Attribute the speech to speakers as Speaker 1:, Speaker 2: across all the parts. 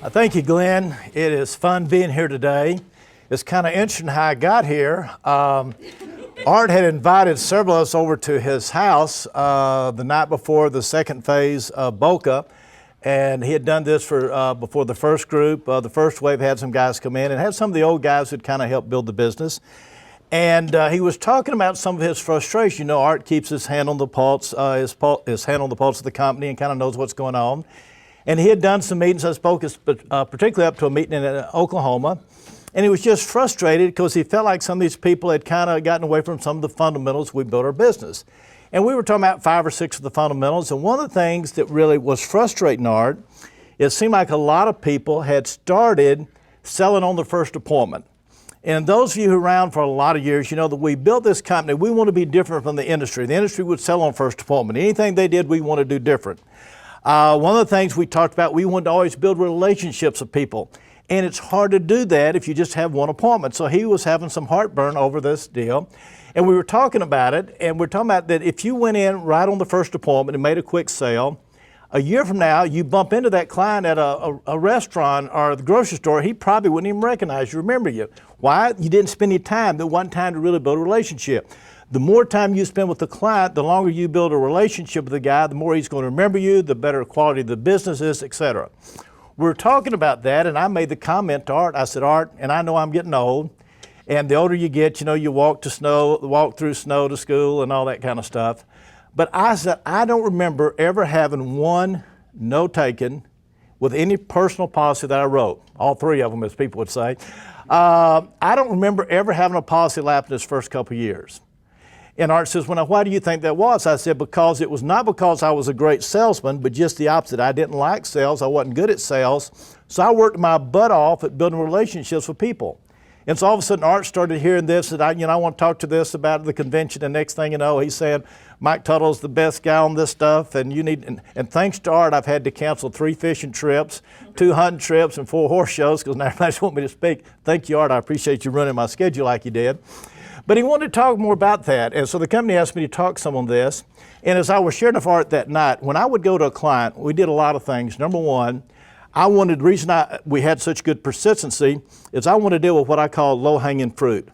Speaker 1: Thank you, Glenn. It is fun being here today. It's kind of interesting how I got here. Art had invited several of us over to his house the night before the second phase of Boca, and he had done this for before the first group. The first wave had some guys come in and had some of the old guys who'd kind of helped build the business. And he was talking about some of his frustration. You know, Art keeps his hand on the pulse, his hand on the pulse of the company, and kind of knows what's going on. And he had done some meetings. I spoke particularly up to a meeting in Oklahoma. And he was just frustrated because he felt like some of these people had kind of gotten away from some of the fundamentals we built our business. And we were talking about 5 or 6 of the fundamentals. And one of the things that really was frustrating Art, it seemed like a lot of people had started selling on the first appointment. And those of you who are around for a lot of years, you know that we built this company. We want to be different from the industry. The industry would sell on first appointment. Anything they did, we want to do different. One of the things we talked about, we wanted to always build relationships with people. And it's hard to do that if you just have one appointment. So he was having some heartburn over this deal. And we were talking about it, and we're talking about that if you went in right on the first appointment and made a quick sale, a year from now, you bump into that client at a restaurant or the grocery store, he probably wouldn't even recognize you, remember you. Why? You didn't spend any time. There wasn't time to really build a relationship. The more time you spend with the client, the longer you build a relationship with the guy, the more he's going to remember you, the better quality of the business is, etc. We were talking about that, and I made the comment to Art. I said, Art, and I know I'm getting old, and the older you get, you know, you walk through snow to school and all that kind of stuff. But I said, I don't remember ever having one no taken with any personal policy that I wrote. All 3 of them, as people would say. I don't remember ever having a policy lapse in his first couple of years. And Art says, well, now, why do you think that was? I said, because it was not because I was a great salesman, but just the opposite. I didn't like sales. I wasn't good at sales. So I worked my butt off at building relationships with people. And so all of a sudden, Art started hearing this, and I want to talk to this about the convention. And next thing you know, he's saying, Mike Tuttle's the best guy on this stuff, and and thanks to Art, I've had to cancel 3 fishing trips, 2 hunting trips, and 4 horse shows because now everybody's want me to speak. Thank you, Art. I appreciate you running my schedule like you did. But he wanted to talk more about that, and so the company asked me to talk some on this. And as I was sharing with Art that night, when I would go to a client, we did a lot of things. Number one, the reason we had such good persistency is I wanted to deal with what I call low-hanging fruit.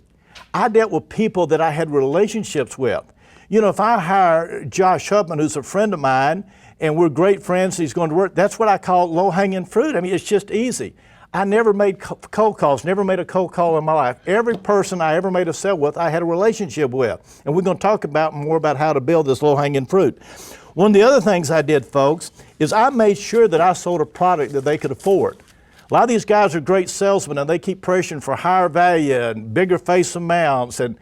Speaker 1: I dealt with people that I had relationships with. You know, if I hire Josh Hubman, who's a friend of mine, and we're great friends, he's going to work, that's what I call low-hanging fruit. I mean, it's just easy. I never made cold calls, never made a cold call in my life. Every person I ever made a sale with, I had a relationship with. And we're going to talk more about how to build this low-hanging fruit. One of the other things I did, folks, is I made sure that I sold a product that they could afford. A lot of these guys are great salesmen, and they keep pressuring for higher value and bigger face amounts. And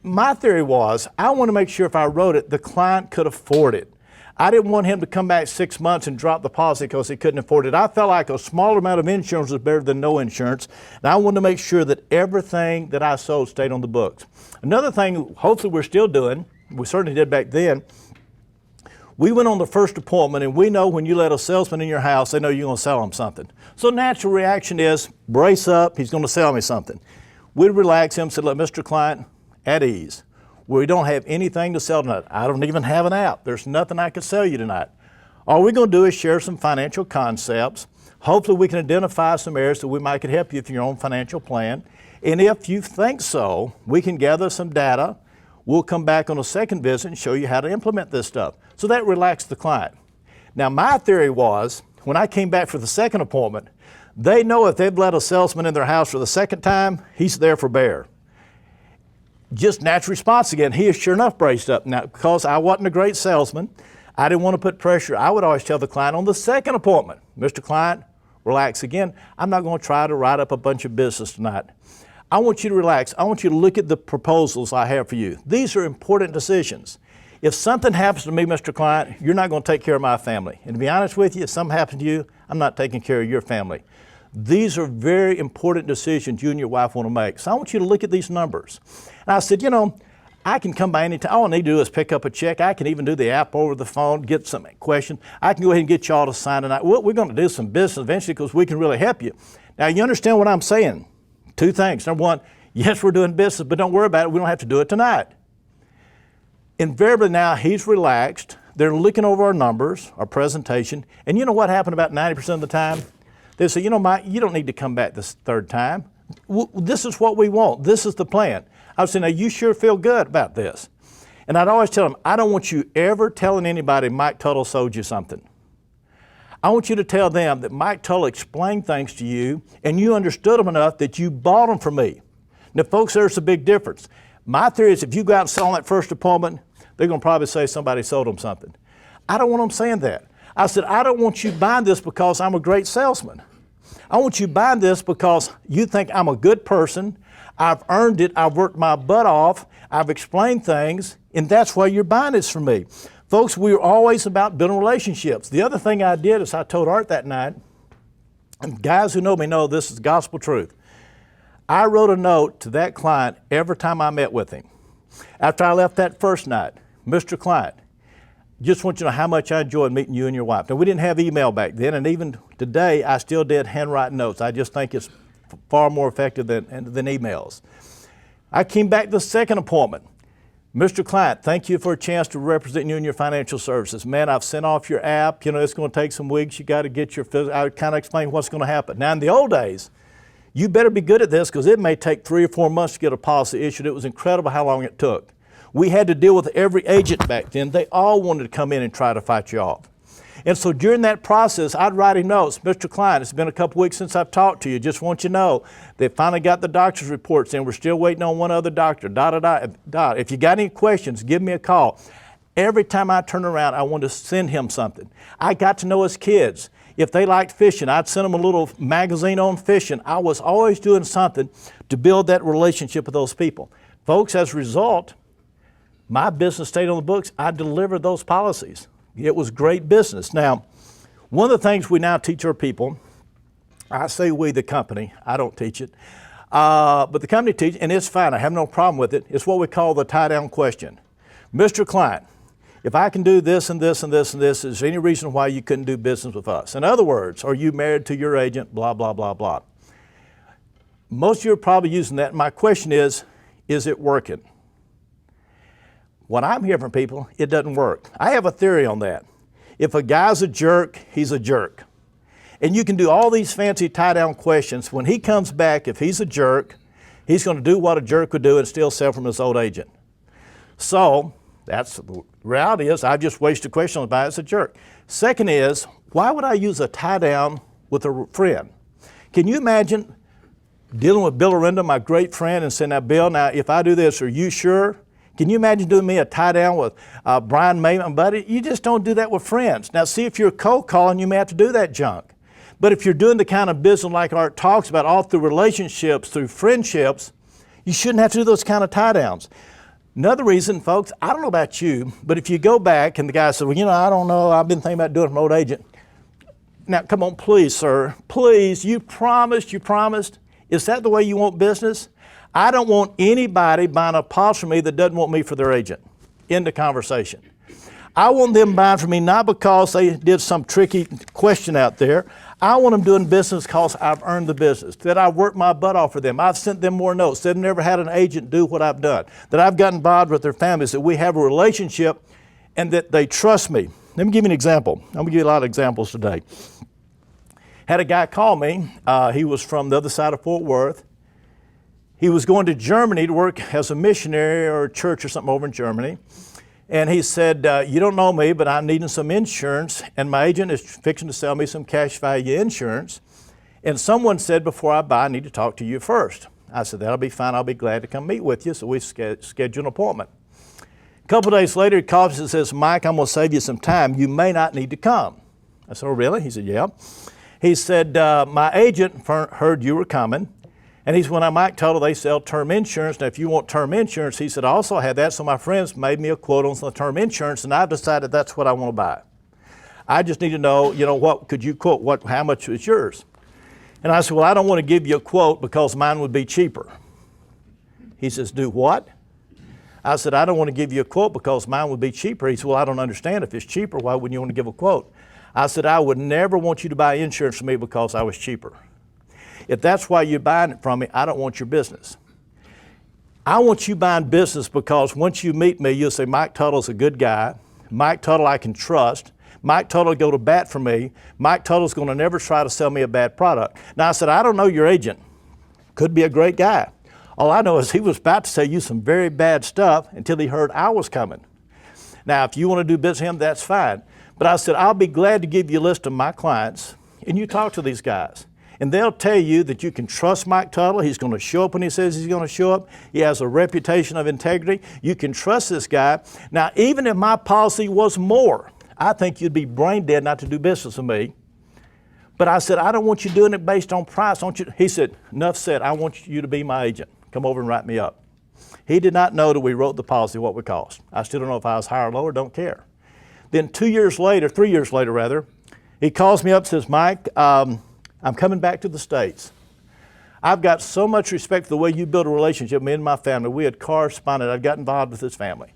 Speaker 1: my theory was, I want to make sure if I wrote it, the client could afford it. I didn't want him to come back 6 months and drop the policy because he couldn't afford it. I felt like a smaller amount of insurance was better than no insurance, and I wanted to make sure that everything that I sold stayed on the books. Another thing, hopefully we're still doing, we certainly did back then, we went on the first appointment, and we know when you let a salesman in your house, they know you're going to sell them something. So natural reaction is, brace up, he's going to sell me something. We'd relax him and say, look, Mr. Client, at ease. We don't have anything to sell tonight. I don't even have an app. There's nothing I can sell you tonight. All we're going to do is share some financial concepts. Hopefully we can identify some areas that we might could help you with your own financial plan. And if you think so, we can gather some data. We'll come back on a second visit and show you how to implement this stuff. So that relaxed the client. Now my theory was, when I came back for the second appointment, they know if they've let a salesman in their house for the second time, he's there for bear. Just natural response again. He is sure enough braced up. Now, because I wasn't a great salesman, I didn't want to put pressure. I would always tell the client on the second appointment, Mr. Client, relax again. I'm not going to try to write up a bunch of business tonight. I want you to relax. I want you to look at the proposals I have for you. These are important decisions. If something happens to me, Mr. Client, you're not going to take care of my family. And to be honest with you, if something happens to you, I'm not taking care of your family. These are very important decisions you and your wife want to make. So I want you to look at these numbers. And I said, you know, I can come by anytime. All I need to do is pick up a check. I can even do the app over the phone, get some questions. I can go ahead and get y'all to sign tonight. We're going to do some business eventually because we can really help you. Now, you understand what I'm saying? 2 things. Number one, yes, we're doing business, but don't worry about it. We don't have to do it tonight. Invariably now, he's relaxed. They're looking over our numbers, our presentation. And you know what happened about 90% of the time? They say, you know, Mike, you don't need to come back this third time. This is what we want. This is the plan. I would say, now you sure feel good about this. And I'd always tell them, I don't want you ever telling anybody Mike Tuttle sold you something. I want you to tell them that Mike Tuttle explained things to you and you understood them enough that you bought them from me. Now, folks, there's a big difference. My theory is if you go out and sell on that first appointment, they're going to probably say somebody sold them something. I don't want them saying that. I said, I don't want you buying this because I'm a great salesman. I want you buying this because you think I'm a good person. I've earned it. I've worked my butt off. I've explained things, and that's why you're buying this from me. Folks, we're always about building relationships. The other thing I did is I told Art that night, and guys who know me know this is gospel truth. I wrote a note to that client every time I met with him. After I left that first night, Mr. Client, just want you to know how much I enjoyed meeting you and your wife. Now, we didn't have email back then, and even today, I still did handwritten notes. I just think it's far more effective than emails. I came back the second appointment. Mr. Client, thank you for a chance to represent you in your financial services. Man, I've sent off your app. You know, it's going to take some weeks. You got to get your physical. I kind of explain what's going to happen. Now, in the old days, you better be good at this because it may take 3 or 4 months to get a policy issued. It was incredible how long it took. We had to deal with every agent back then. They all wanted to come in and try to fight you off. And so during that process, I'd write him notes. Mr. Client, it's been a couple weeks since I've talked to you. Just want you to know they finally got the doctor's reports in. We're still waiting on one other doctor. If you got any questions, give me a call. Every time I turn around, I want to send him something. I got to know his kids. If they liked fishing, I'd send them a little magazine on fishing. I was always doing something to build that relationship with those people. Folks, as a result, my business stayed on the books. I delivered those policies. It was great business. Now, one of the things we now teach our people, I say we, the company, I don't teach it, but the company teaches, and it's fine, I have no problem with it. It's what we call the tie-down question. Mr. Client, if I can do this and this and this and this, is there any reason why you couldn't do business with us? In other words, are you married to your agent, blah, blah, blah, blah. Most of you are probably using that. My question is it working? What I'm hearing from people, it doesn't work. I have a theory on that. If a guy's a jerk, he's a jerk. And you can do all these fancy tie-down questions. When he comes back, if he's a jerk, he's going to do what a jerk would do and still sell from his old agent. So that's the reality is I've just wasted questions about it as a jerk. Second is, why would I use a tie-down with a friend? Can you imagine dealing with Bill Arenda, my great friend, and saying, now, Bill, now, if I do this, are you sure? Can you imagine doing me a tie-down with Brian Mayman, buddy? You just don't do that with friends. Now, see, if you're cold calling, you may have to do that junk. But if you're doing the kind of business like Art talks about, all through relationships, through friendships, you shouldn't have to do those kind of tie-downs. Another reason, folks, I don't know about you, but if you go back and the guy said, well, you know, I don't know, I've been thinking about doing it from an old agent. Now, come on, please, sir, please, you promised. Is that the way you want business? I don't want anybody buying a policy from me that doesn't want me for their agent. End of conversation. I want them buying from me not because they did some tricky question out there. I want them doing business because I've earned the business, that I've worked my butt off for them. I've sent them more notes. They've never had an agent do what I've done, that I've gotten involved with their families, that we have a relationship and that they trust me. Let me give you an example. I'm going to give you a lot of examples today. Had a guy call me. He was from the other side of Fort Worth. He was going to Germany to work as a missionary or a church or something over in Germany. And he said, you don't know me, but I'm needing some insurance, and my agent is fixing to sell me some cash value insurance. And someone said, before I buy, I need to talk to you first. I said, that'll be fine. I'll be glad to come meet with you. So we scheduled an appointment. A couple of days later, he calls and says, Mike, I'm going to save you some time. You may not need to come. I said, oh, really? He said, yeah. He said, my agent heard you were coming. And he said, when I Mike Tuttle, they sell term insurance. Now, if you want term insurance, he said, I also have that. So my friends made me a quote on some term insurance, and I've decided that's what I want to buy. I just need to know, what could you quote? How much is yours? And I said, well, I don't want to give you a quote because mine would be cheaper. He says, do what? I said, I don't want to give you a quote because mine would be cheaper. He said, well, I don't understand. If it's cheaper, why wouldn't you want to give a quote? I said, I would never want you to buy insurance from me because I was cheaper. If that's why you're buying it from me, I don't want your business. I want you buying business because once you meet me, you'll say, Mike Tuttle's a good guy. Mike Tuttle I can trust. Mike Tuttle will go to bat for me. Mike Tuttle's going to never try to sell me a bad product. Now I said, I don't know your agent. Could be a great guy. All I know is he was about to tell you some very bad stuff until he heard I was coming. Now, if you want to do business with him, that's fine. But I said, I'll be glad to give you a list of my clients, and you talk to these guys. And they'll tell you that you can trust Mike Tuttle. He's going to show up when he says he's going to show up. He has a reputation of integrity. You can trust this guy. Now, even if my policy was more, I think you'd be brain dead not to do business with me. But I said, I don't want you doing it based on price. He said, enough said, I want you to be my agent. Come over and write me up. He did not know that we wrote the policy what would cost. I still don't know if I was higher or lower, don't care. Then 3 years later, he calls me up and says, Mike, I'm coming back to the States. I've got so much respect for the way you build a relationship, me and my family. We had corresponded. I'd got involved with his family.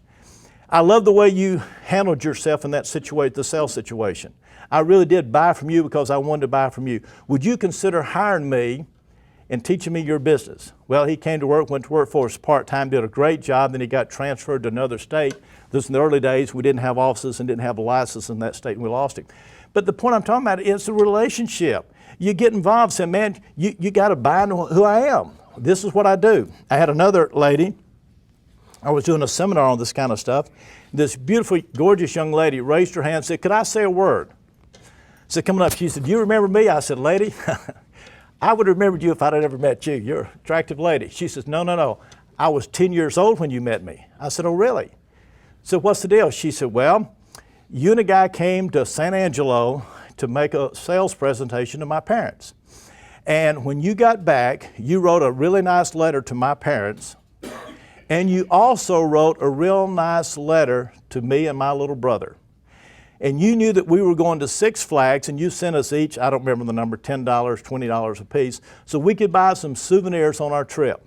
Speaker 1: I love the way you handled yourself in that situation, the sales situation. I really did buy from you because I wanted to buy from you. Would you consider hiring me and teaching me your business? Well, he came to work, went to work for us part-time, did a great job, then he got transferred to another state. This in the early days, we didn't have offices and didn't have a license in that state, and we lost him. But the point I'm talking about is the relationship. You get involved, say, man, you got to buy into who I am. This is what I do. I had another lady, I was doing a seminar on this kind of stuff. This beautiful, gorgeous young lady raised her hand and said, could I say a word? So coming up, she said, do you remember me? I said, lady, I would have remembered you if I'd ever met you. You're an attractive lady. She says, no. I was 10 years old when you met me. I said, oh, really? So what's the deal? She said, well, you and a guy came to San Angelo to make a sales presentation to my parents. And when you got back, you wrote a really nice letter to my parents, and you also wrote a real nice letter to me and my little brother. And you knew that we were going to Six Flags, and you sent us each, I don't remember the number, $10, $20 a piece, so we could buy some souvenirs on our trip.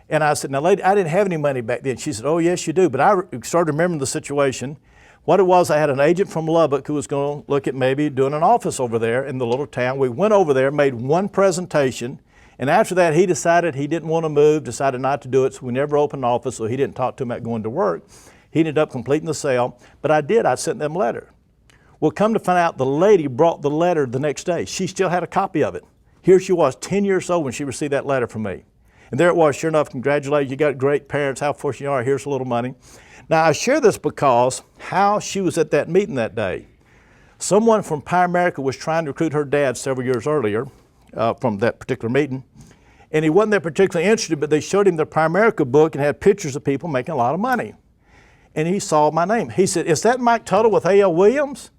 Speaker 1: And I said, now lady, I didn't have any money back then. She said, oh yes you do. But I started remembering the situation. What it was, I had an agent from Lubbock who was going to look at maybe doing an office over there in the little town. We went over there, made one presentation, and after that he decided he didn't want to move, decided not to do it, so we never opened an office, so he didn't talk to him about going to work. He ended up completing the sale, but I sent them a letter. Well, come to find out, the lady brought the letter the next day. She still had a copy of it. Here she was, 10 years old when she received that letter from me. And there it was, sure enough, congratulations, you got great parents, how fortunate you are, here's a little money. Now, I share this because how she was at that meeting that day. Someone from Primerica was trying to recruit her dad several years earlier from that particular meeting. And he wasn't that particularly interested, but they showed him the Primerica book and had pictures of people making a lot of money. And he saw my name. He said, is that Mike Tuttle with A.L. Williams?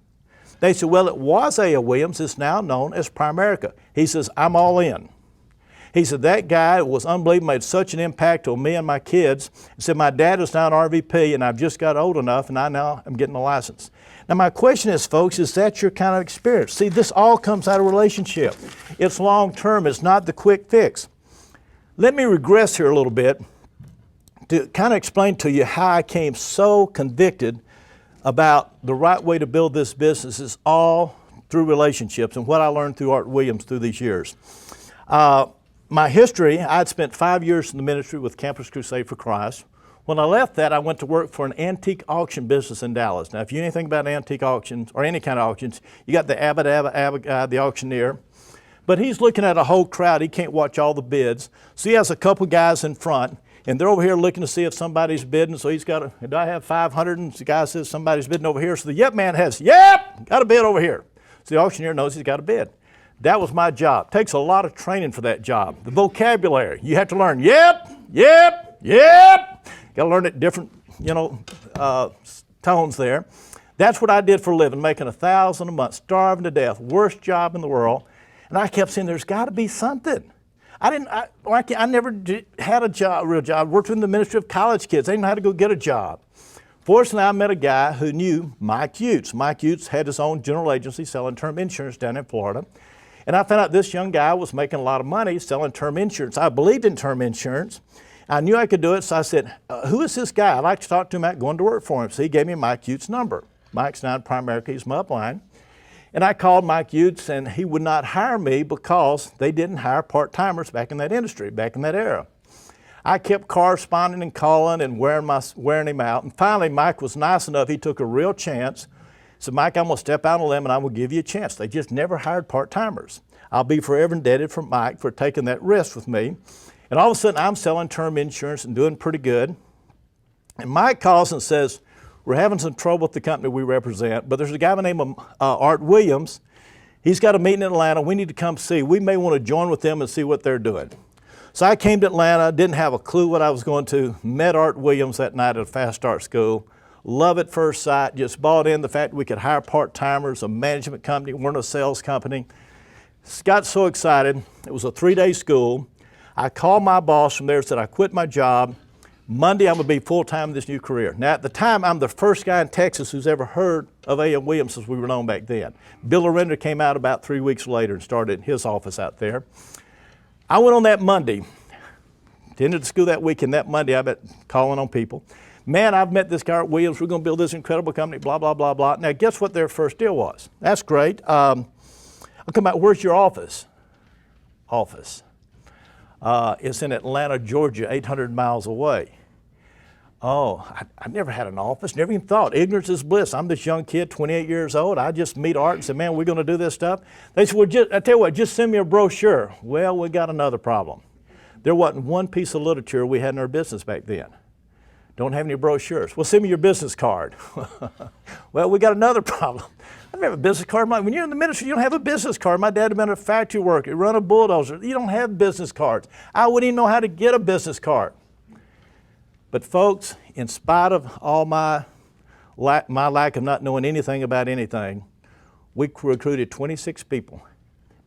Speaker 1: They said, well, it was A.L. Williams. It's now known as Primerica. He says, I'm all in. He said, that guy was unbelievable, made such an impact on me and my kids. He said, my dad is now an RVP, and I've just got old enough, and I now am getting a license. Now, my question is, folks, is that your kind of experience? See, this all comes out of relationship. It's long-term. It's not the quick fix. Let me regress here a little bit to kind of explain to you how I came so convicted about the right way to build this business is all through relationships and what I learned through Art Williams through these years. My history, I'd spent 5 years in the ministry with Campus Crusade for Christ. When I left that, I went to work for an antique auction business in Dallas. Now, if you know anything about antique auctions or any kind of auctions, you got the Abba guy, the auctioneer. But he's looking at a whole crowd. He can't watch all the bids. So he has a couple guys in front, and they're over here looking to see if somebody's bidding. So he's got do I have 500? And the guy says somebody's bidding over here. So the yep man has, yep, got a bid over here. So the auctioneer knows he's got a bid. That was my job. Takes a lot of training for that job. The vocabulary, you have to learn yep, yep, yep. Got to learn it different, tones there. That's what I did for a living, making $1,000 a month, starving to death, worst job in the world. And I kept saying, there's got to be something. I never had a real job. I worked in the ministry of college kids. They didn't know how to go get a job. Fortunately, I met a guy who knew Mike Utes. Mike Utes had his own general agency selling term insurance down in Florida. And I found out this young guy was making a lot of money selling term insurance. I believed in term insurance. I knew I could do it, so I said, who is this guy? I'd like to talk to him about going to work for him. So he gave me Mike Utes' number. Mike's now in Primerica, he's my upline. And I called Mike Utes, and he would not hire me because they didn't hire part-timers back in that industry, back in that era. I kept corresponding and calling and wearing him out. And finally, Mike was nice enough, he took a real chance So Mike, I'm going to step out on a limb and I'm going to give you a chance. They just never hired part-timers. I'll be forever indebted for Mike for taking that risk with me. And all of a sudden, I'm selling term insurance and doing pretty good. And Mike calls and says, we're having some trouble with the company we represent, but there's a guy by the name of Art Williams. He's got a meeting in Atlanta. We need to come see. We may want to join with them and see what they're doing. So I came to Atlanta, didn't have a clue what I was going to, met Art Williams that night at a fast start school. Love at first sight, just bought in the fact that we could hire part-timers, a management company, weren't a sales company. Got so excited. It was a 3-day school. I called my boss from there and said, I quit my job. Monday, I'm going to be full-time in this new career. Now, at the time, I'm the first guy in Texas who's ever heard of A.M. Williams since we were known back then. Bill Arenda came out about 3 weeks later and started his office out there. I went on that Monday. Attended the school that weekend. That Monday, I bet calling on people. Man, I've met this guy, Art Williams. We're going to build this incredible company, blah, blah, blah, blah. Now, guess what their first deal was? That's great. I'll come out, where's your office? It's in Atlanta, Georgia, 800 miles away. Oh, I never had an office, never even thought. Ignorance is bliss. I'm this young kid, 28 years old. I just meet Art and say, man, we're going to do this stuff. They said, well, I tell you what, just send me a brochure. Well, we got another problem. There wasn't one piece of literature we had in our business back then. Don't have any brochures. Well, send me your business card. Well, we got another problem. I don't have a business card. When you're in the ministry, you don't have a business card. My dad had been a factory worker, run a bulldozer. You don't have business cards. I wouldn't even know how to get a business card. But folks, in spite of all my lack of not knowing anything about anything, we recruited 26 people.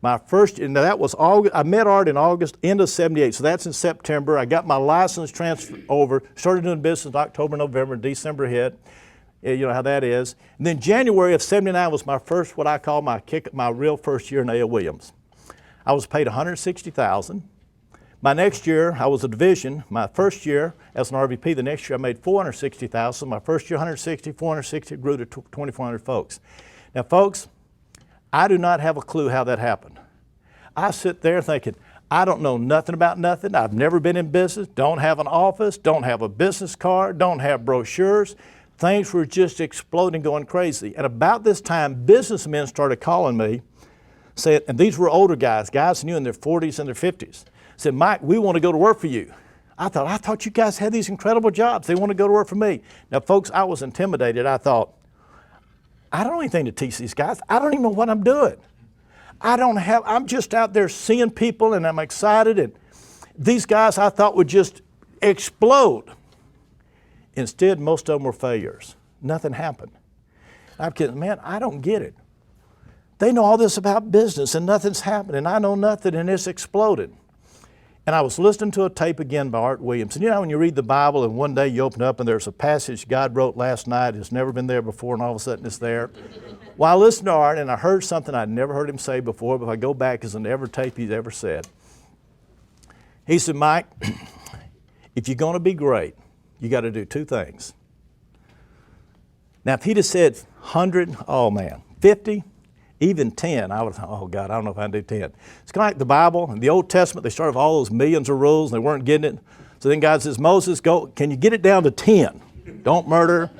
Speaker 1: My first, and that was August, I met Art in August, end of 78, so that's in September. I got my license transferred over, started doing business in October, November, December hit. You know how that is. And then January of 79 was my first, what I call my real first year in A.L. Williams. I was paid $160,000. My next year, I was a division. My first year as an RVP, the next year I made $460,000. My first year, 160, 460, grew to 2,400 folks. Now, folks, I do not have a clue how that happened. I sit there thinking, I don't know nothing about nothing. I've never been in business, don't have an office, don't have a business card, don't have brochures. Things were just exploding, going crazy. And about this time, businessmen started calling me, saying, and these were older guys new in their 40s and their 50s. Said, Mike, we want to go to work for you. I thought you guys had these incredible jobs. They want to go to work for me. Now, folks, I was intimidated. I thought, I don't know anything to teach these guys. I don't even know what I'm doing. I'm just out there seeing people and I'm excited. And these guys I thought would just explode. Instead, most of them were failures. Nothing happened. I'm kidding, man, I don't get it. They know all this about business and nothing's happening. I know nothing and it's exploded. And I was listening to a tape again by Art Williams. And you know when you read the Bible and one day you open up and there's a passage God wrote last night, it's never been there before, and all of a sudden it's there. Well, I listened to Art and I heard something I'd never heard him say before, but if I go back, it's in every tape he's ever said. He said, Mike, if you're going to be great, you got to do two things. Now, if he'd have said 100, oh man, 50, even 10, I would have thought, oh God, I don't know if I can do 10. It's kind of like the Bible. In the Old Testament, they started with all those millions of rules and they weren't getting it. So then God says, Moses, go, can you get it down to 10? Don't murder.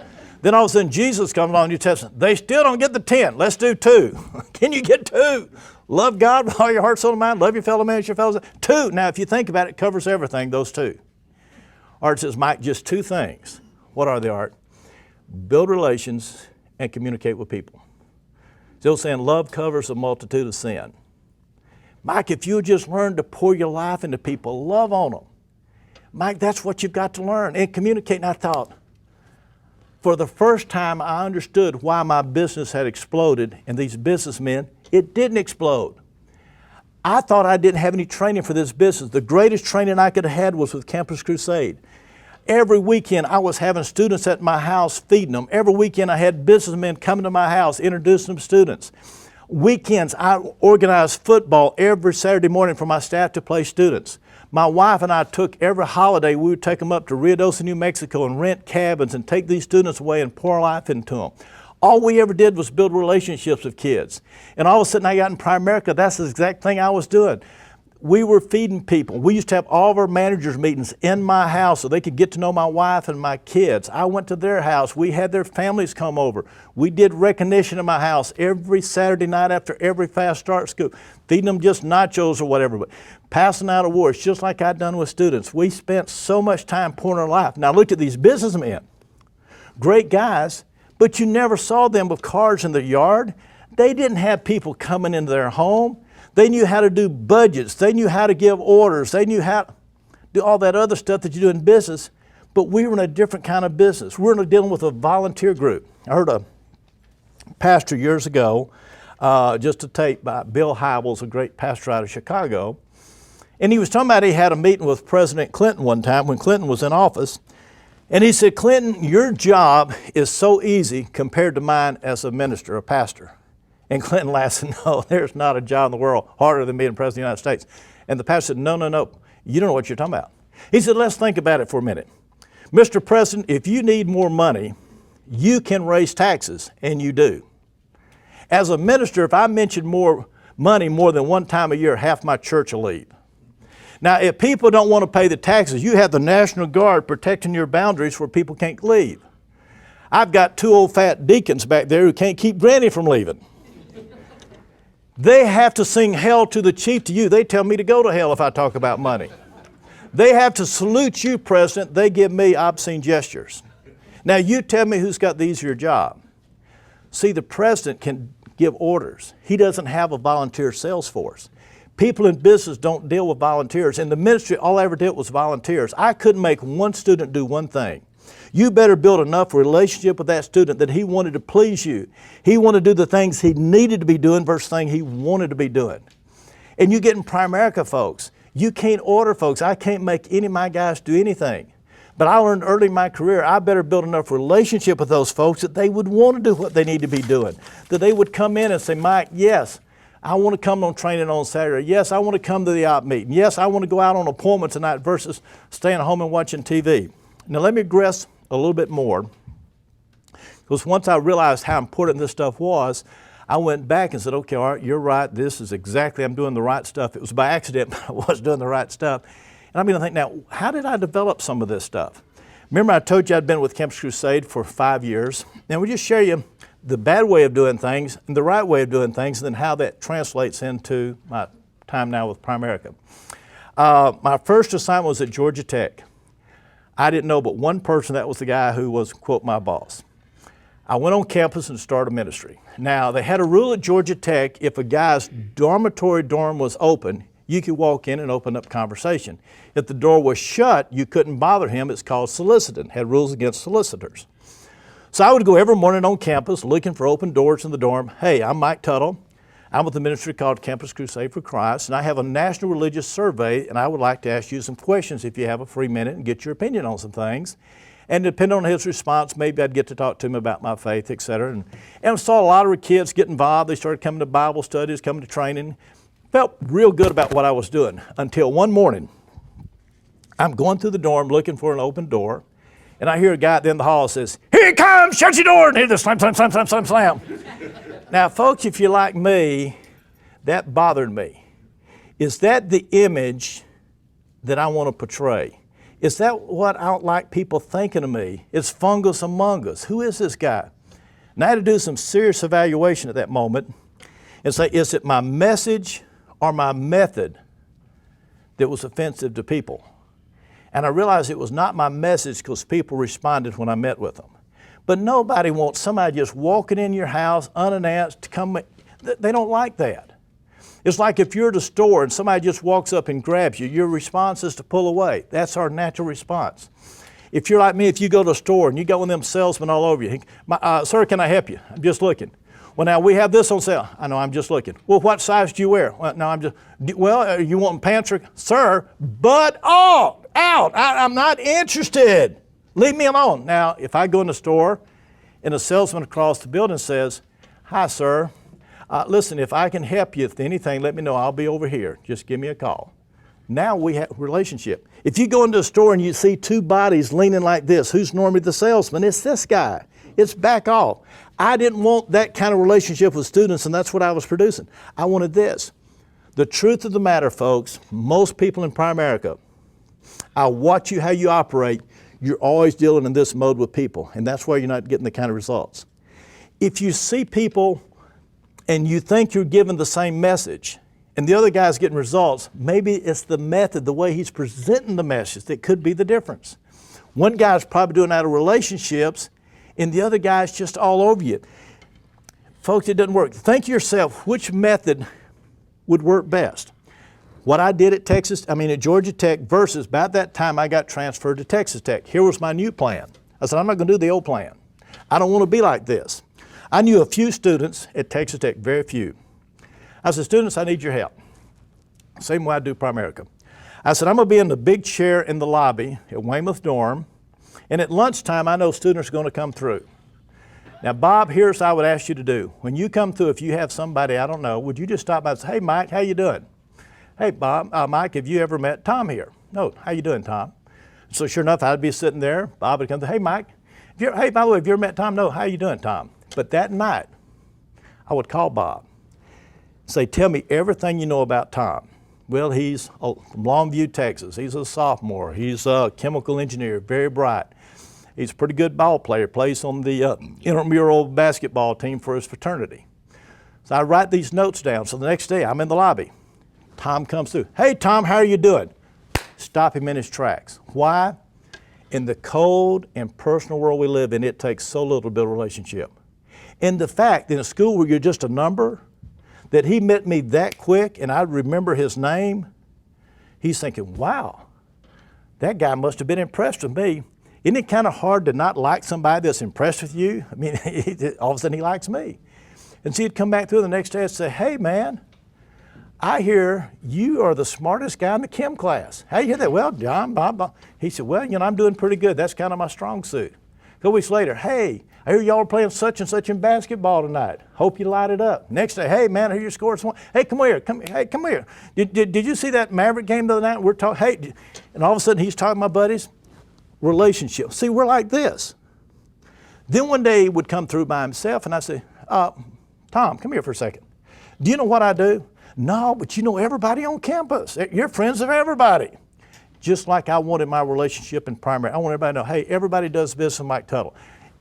Speaker 1: Then all of a sudden Jesus comes along in the New Testament. They still don't get the 10. Let's do 2. Can you get 2? Love God with all your heart, soul, and mind. Love your fellow man as your fellow. 2. Now, if you think about it, it covers everything, those 2. Art says, Mike, just 2 things. What are they, Art? Build relations and communicate with people. Still saying love covers a multitude of sin. Mike, if you just learn to pour your life into people, love on them. Mike, that's what you've got to learn and communicate. And I thought, for the first time I understood why my business had exploded and these businessmen, it didn't explode. I thought I didn't have any training for this business. The greatest training I could have had was with Campus Crusade. Every weekend I was having students at my house feeding them. Every weekend I had businessmen coming to my house, introducing them to students. Weekends I organized football every Saturday morning for my staff to play students. My wife and I took every holiday, we would take them up to Rio Doce, New Mexico and rent cabins and take these students away and pour life into them. All we ever did was build relationships with kids. And all of a sudden I got in Primerica, that's the exact thing I was doing. We were feeding people. We used to have all of our managers' meetings in my house so they could get to know my wife and my kids. I went to their house. We had their families come over. We did recognition in my house every Saturday night after every fast start school, feeding them just nachos or whatever, but passing out awards just like I'd done with students. We spent so much time pouring our life. Now look at these businessmen, great guys, but you never saw them with cars in their yard. They didn't have people coming into their home. They knew how to do budgets. They knew how to give orders. They knew how to do all that other stuff that you do in business. But we were in a different kind of business. We were dealing with a volunteer group. I heard a pastor years ago, just a tape by Bill Hybels, a great pastor out of Chicago. And he was talking about he had a meeting with President Clinton one time when Clinton was in office. And he said, Clinton, your job is so easy compared to mine as a minister, a pastor. And Clinton laughed and said, no, there's not a job in the world harder than being president of the United States. And the pastor said, no, you don't know what you're talking about. He said, let's think about it for a minute. Mr. President, if you need more money, you can raise taxes, and you do. As a minister, if I mention more money more than one time a year, half my church will leave. Now, if people don't want to pay the taxes, you have the National Guard protecting your boundaries where people can't leave. I've got 2 old fat deacons back there who can't keep Granny from leaving. They have to sing hell to the chief to you. They tell me to go to hell if I talk about money. They have to salute you, President. They give me obscene gestures. Now you tell me who's got the easier job. See, the president can give orders. He doesn't have a volunteer sales force. People in business don't deal with volunteers. In the ministry, all I ever did was volunteers. I couldn't make one student do one thing. You better build enough relationship with that student that he wanted to please you. He wanted to do the things he needed to be doing versus the thing he wanted to be doing. And you get in Primerica, folks. You can't order folks. I can't make any of my guys do anything. But I learned early in my career, I better build enough relationship with those folks that they would want to do what they need to be doing. That they would come in and say, Mike, yes, I want to come on training on Saturday. Yes, I want to come to the op meeting. Yes, I want to go out on appointment tonight versus staying home and watching TV. Now let me digress a little bit more, because once I realized how important this stuff was, I went back and said, okay, all right, you're right. This is exactly, I'm doing the right stuff. It was by accident, but I was doing the right stuff. And I'm going to think, now, how did I develop some of this stuff? Remember I told you I'd been with Campus Crusade for 5 years. And we just share you the bad way of doing things and the right way of doing things, and then how that translates into my time now with Primerica. My first assignment was at Georgia Tech. I didn't know but one person. That was the guy who was, quote, my boss. I went on campus and started a ministry. Now, they had a rule at Georgia Tech, if a guy's dormitory dorm was open, you could walk in and open up conversation. If the door was shut, you couldn't bother him. It's called soliciting. Had rules against solicitors. So I would go every morning on campus looking for open doors in the dorm. Hey, I'm Mike Tuttle. I'm with a ministry called Campus Crusade for Christ, and I have a national religious survey, and I would like to ask you some questions if you have a free minute and get your opinion on some things. And depending on his response, maybe I'd get to talk to him about my faith, et cetera. And I saw a lot of kids get involved. They started coming to Bible studies, coming to training. Felt real good about what I was doing until one morning, I'm going through the dorm looking for an open door, and I hear a guy at the end of the hall says, here he comes, shut your door, and hear the slam, slam, slam, slam, slam, slam. Now, folks, if you're like me, that bothered me. Is that the image that I want to portray? Is that what I don't like people thinking of me? It's fungus among us. Who is this guy? And I had to do some serious evaluation at that moment and say, is it my message or my method that was offensive to people? And I realized it was not my message because people responded when I met with them. But nobody wants somebody just walking in your house unannounced to come. They don't like that. It's like if you're at a store and somebody just walks up and grabs you, your response is to pull away. That's our natural response. If you're like me, if you go to a store and you got one of them salesmen all over you, sir, can I help you? I'm just looking. Well, now we have this on sale. I know, I'm just looking. Well, what size do you wear? Well, no, I'm just, well, you want pants or, sir, butt out. I'm not interested. Leave me alone. Now, if I go in the store and a salesman across the building says, hi, sir, listen, if I can help you with anything, let me know. I'll be over here. Just give me a call. Now we have a relationship. If you go into a store and you see two bodies leaning like this, who's normally the salesman? It's this guy. It's back off. I didn't want that kind of relationship with students, and that's what I was producing. I wanted this. The truth of the matter, folks, most people in Primerica, I watch you how you operate, you're always dealing in this mode with people, and that's why you're not getting the kind of results. If you see people and you think you're giving the same message and the other guy's getting results, maybe it's the method, the way he's presenting the message that could be the difference. One guy's probably doing it out of relationships and the other guy's just all over you. Folks, it doesn't work. Think to yourself, which method would work best? What I did at Georgia Tech versus about that time I got transferred to Texas Tech. Here was my new plan. I said, I'm not going to do the old plan. I don't want to be like this. I knew a few students at Texas Tech, very few. I said, students, I need your help. Same way I do Primerica. I said, I'm going to be in the big chair in the lobby at Weymouth Dorm, and at lunchtime, I know students are going to come through. Now, Bob, here's what I would ask you to do. When you come through, if you have somebody, I don't know, would you just stop by and say, hey, Mike, how you doing? Hey, Bob, Mike, have you ever met Tom here? No, how you doing, Tom? So sure enough, I'd be sitting there. Bob would come through, hey, Mike, hey, by the way, have you ever met Tom? No, how you doing, Tom? But that night, I would call Bob, say, tell me everything you know about Tom. Well, he's from Longview, Texas. He's a sophomore. He's a chemical engineer, very bright. He's a pretty good ball player, plays on the intramural basketball team for his fraternity. So I write these notes down. So the next day, I'm in the lobby. Tom comes through. Hey, Tom, how are you doing? Stop him in his tracks. Why? In the cold and personal world we live in, it takes so little to build a relationship. And the fact in a school where you're just a number, that he met me that quick and I remember his name, he's thinking, wow, that guy must have been impressed with me. Isn't it kind of hard to not like somebody that's impressed with you? I mean, all of a sudden he likes me. And so he'd come back through the next day and say, hey man, I hear you are the smartest guy in the chem class. How you hear that? Well, John, Bob. He said, well, I'm doing pretty good. That's kind of my strong suit. A couple weeks later, hey, I hear y'all are playing such and such in basketball tonight. Hope you light it up. Next day, hey man, I hear you scored some. Hey, come here. Hey, come here. Did you see that Maverick game the other night? We're talking. Hey, and all of a sudden he's talking to my buddies. Relationship. See, we're like this. Then one day he would come through by himself, and I say, Tom, come here for a second. Do you know what I do? No, but you know everybody on campus. You're friends of everybody. Just like I wanted my relationship in primary. I want everybody to know, hey, everybody does business with Mike Tuttle.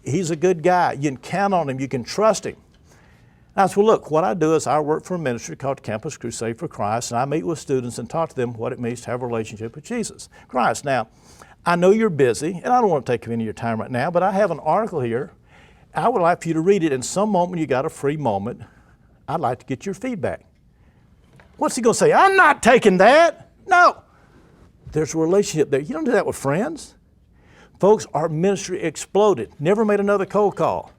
Speaker 1: He's a good guy. You can count on him. You can trust him. I said, well, look, what I do is I work for a ministry called Campus Crusade for Christ, and I meet with students and talk to them what it means to have a relationship with Jesus Christ. Now, I know you're busy, and I don't want to take any of your time right now, but I have an article here. I would like for you to read it. In some moment you got a free moment, I'd like to get your feedback. What's he going to say? I'm not taking that. No. There's a relationship there. You don't do that with friends. Folks, our ministry exploded. Never made another cold call.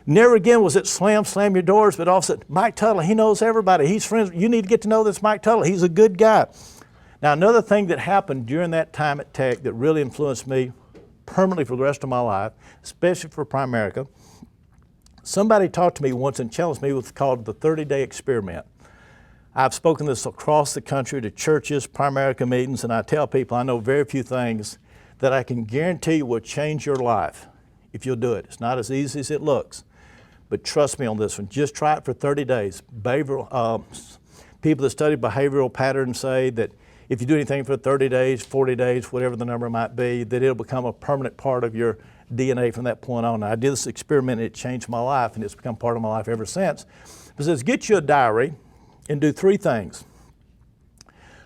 Speaker 1: Never again was it slam your doors, but all of a sudden, Mike Tuttle, he knows everybody. He's friends. You need to get to know this Mike Tuttle. He's a good guy. Now, another thing that happened during that time at Tech that really influenced me permanently for the rest of my life, especially for Primerica, somebody talked to me once and challenged me with what's called the 30-day experiment. I've spoken this across the country to churches, Primerica meetings, and I tell people I know very few things that I can guarantee will change your life if you'll do it. It's not as easy as it looks, but trust me on this one. Just try it for 30 days. People that study behavioral patterns say that if you do anything for 30 days, 40 days, whatever the number might be, that it'll become a permanent part of your DNA from that point on. Now, I did this experiment, it changed my life, and it's become part of my life ever since. It says, get you a diary and do 3 things.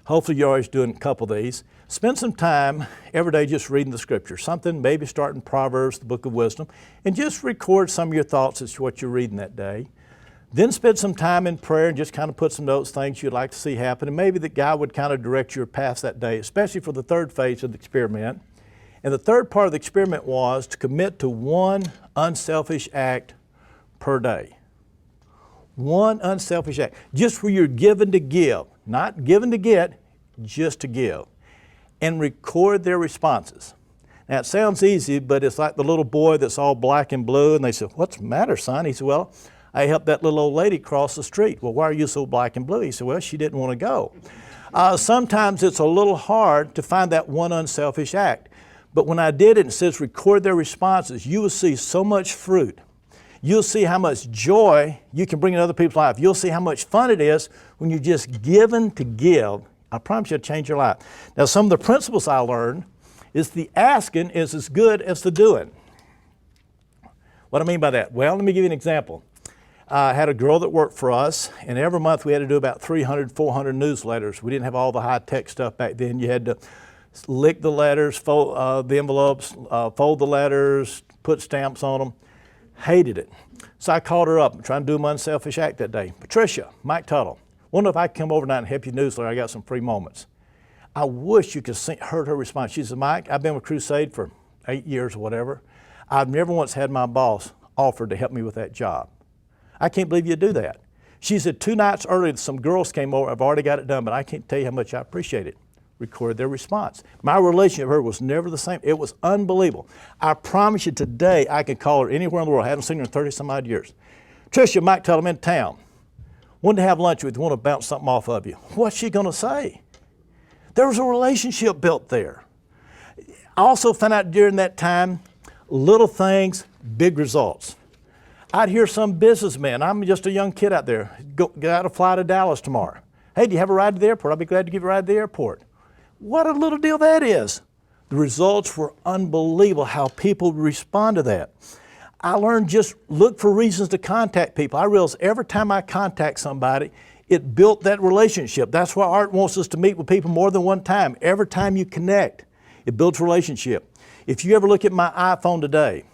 Speaker 1: Hopefully you're always doing a couple of these. Spend some time every day just reading the scripture, something maybe starting Proverbs, the book of wisdom, and just record some of your thoughts as to what you're reading that day. Then spend some time in prayer and just kind of put some notes, things you'd like to see happen, and maybe that God would kind of direct your path that day, especially for the third phase of the experiment. And the third part of the experiment was to commit to one unselfish act per day. One unselfish act, just where you're given to give, not given to get, just to give. And record their responses. Now it sounds easy, but it's like the little boy that's all black and blue, and they say, what's the matter, son? He said, well, I helped that little old lady cross the street. Well, why are you so black and blue? He said, well, she didn't want to go. Sometimes it's a little hard to find that one unselfish act. But when I did it, it says record their responses, you will see so much fruit. You'll see how much joy you can bring in other people's life. You'll see how much fun it is when you're just given to give. I promise you it'll change your life. Now, some of the principles I learned is the asking is as good as the doing. What do I mean by that? Well, let me give you an example. I had a girl that worked for us, and every month we had to do about 300, 400 newsletters. We didn't have all the high-tech stuff back then. You had to lick the letters, fold the envelopes, fold the letters, put stamps on them. Hated it. So I called her up, trying to do my unselfish act that day. Patricia, Mike Tuttle, wonder if I could come over tonight and help you newsletter. I got some free moments. I wish you could heard her response. She said, Mike, I've been with Crusade for 8 years or whatever. I've never once had my boss offer to help me with that job. I can't believe you do that. She said 2 nights earlier, some girls came over. I've already got it done, but I can't tell you how much I appreciate it. Recorded their response. My relationship with her was never the same. It was unbelievable. I promise you today, I can call her anywhere in the world. I haven't seen her in 30 some odd years. Tricia, Mike, tell them in town. Wanted to have lunch with you, want to bounce something off of you. What's she going to say? There was a relationship built there. I also found out during that time, little things, big results. I'd hear some businessman, I'm just a young kid out there, got to fly to Dallas tomorrow. Hey, do you have a ride to the airport? I'll be glad to give you a ride to the airport. What a little deal that is. The results were unbelievable how people respond to that. I learned just look for reasons to contact people. I realized every time I contact somebody, it built that relationship. That's why Art wants us to meet with people more than one time. Every time you connect, it builds relationship. If you ever look at my iPhone today,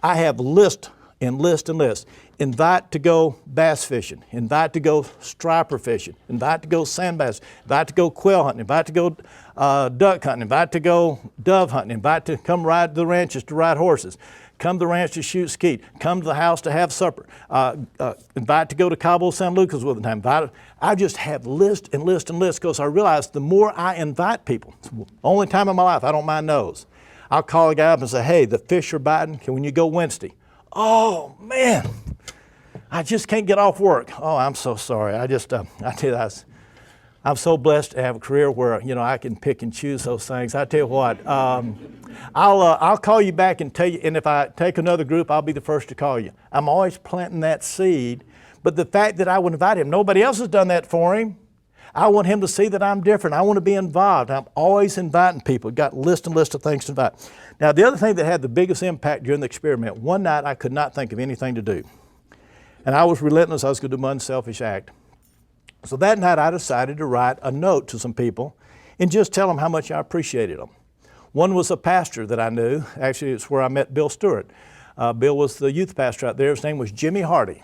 Speaker 1: I have list and list and list. Invite to go bass fishing, invite to go striper fishing, invite to go sand bass, invite to go quail hunting, invite to go duck hunting, invite to go dove hunting, invite to come ride to the ranches to ride horses, come to the ranch to shoot skeet, come to the house to have supper, invite to go to Cabo San Lucas with them. I just have list and list and list because I realize the more I invite people, it's the only time in my life I don't mind those. I'll call a guy up and say, hey, the fish are biting, can you go Wednesday? Oh, man, I just can't get off work. Oh, I'm so sorry. I tell you, I'm so blessed to have a career where, I can pick and choose those things. I tell you what, I'll call you back and tell you, and if I take another group, I'll be the first to call you. I'm always planting that seed, but the fact that I would invite him, nobody else has done that for him. I want him to see that I'm different. I want to be involved. I'm always inviting people. Got list and list of things to invite. Now, the other thing that had the biggest impact during the experiment, one night I could not think of anything to do. And I was relentless. I was going to do my unselfish act. So that night I decided to write a note to some people and just tell them how much I appreciated them. One was a pastor that I knew. Actually, it's where I met Bill Stewart. Bill was the youth pastor out there. His name was Jimmy Hardy.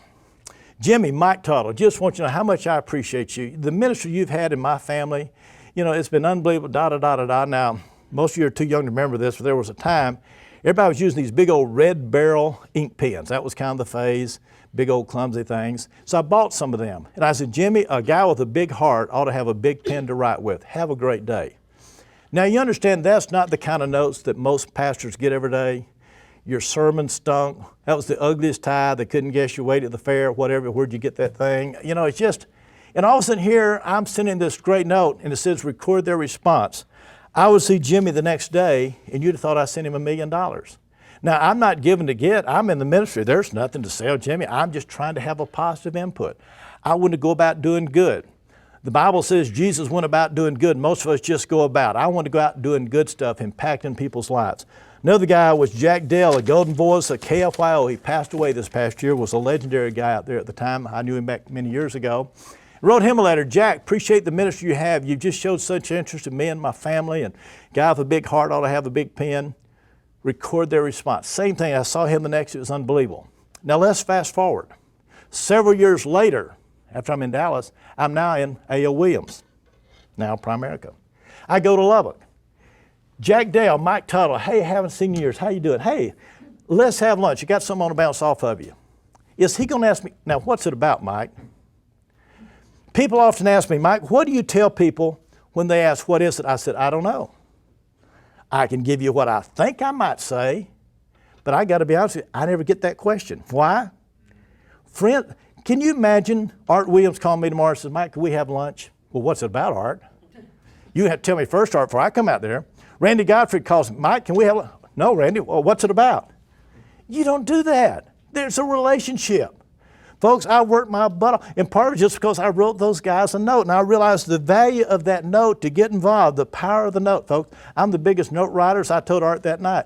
Speaker 1: Jimmy, Mike Tuttle, just want you to know how much I appreciate you. The ministry you've had in my family, it's been unbelievable, Now, most of you are too young to remember this, but there was a time everybody was using these big old red barrel ink pens. That was kind of the phase, big old clumsy things. So I bought some of them. And I said, Jimmy, a guy with a big heart ought to have a big pen to write with. Have a great day. Now, you understand that's not the kind of notes that most pastors get every day. Your sermon stunk. That was the ugliest tie. They couldn't guess your weight at the fair, whatever. Where'd you get that thing? It's just, and all of a sudden here, I'm sending this great note, and it says record their response. I would see Jimmy the next day, and you'd have thought I sent him $1 million. Now, I'm not given to get. I'm in the ministry. There's nothing to sell, Jimmy. I'm just trying to have a positive input. I want to go about doing good. The Bible says Jesus went about doing good. Most of us just go about. I want to go out doing good stuff, impacting people's lives. Another guy was Jack Dale, a golden voice, a KFYO. He passed away this past year, was a legendary guy out there at the time. I knew him back many years ago. Wrote him a letter. Jack, appreciate the ministry you have. You've just showed such interest in me and my family, and guy with a big heart ought to have a big pen. Record their response. Same thing, I saw him the next, it was unbelievable. Now let's fast forward. Several years later, after I'm in Dallas, I'm now in A.O. Williams, now Primerica. I go to Lubbock. Jack Dale, Mike Tuttle, hey, haven't seen you in years. How you doing? Hey, let's have lunch. You got something I want to bounce off of you. Is he going to ask me, now what's it about, Mike? People often ask me, Mike, what do you tell people when they ask, what is it? I said, I don't know. I can give you what I think I might say, but I got to be honest with you, I never get that question. Why? Friend, can you imagine Art Williams calling me tomorrow and says, Mike, can we have lunch? Well, what's it about, Art? You have to tell me first, Art, before I come out there. Randy Godfrey calls me, Mike, can we have lunch? No, Randy, well, what's it about? You don't do that. There's a relationship. Folks, I worked my butt off, and part of it just because I wrote those guys a note, and I realized the value of that note to get involved, the power of the note, folks. I'm the biggest note writer, as I told Art that night.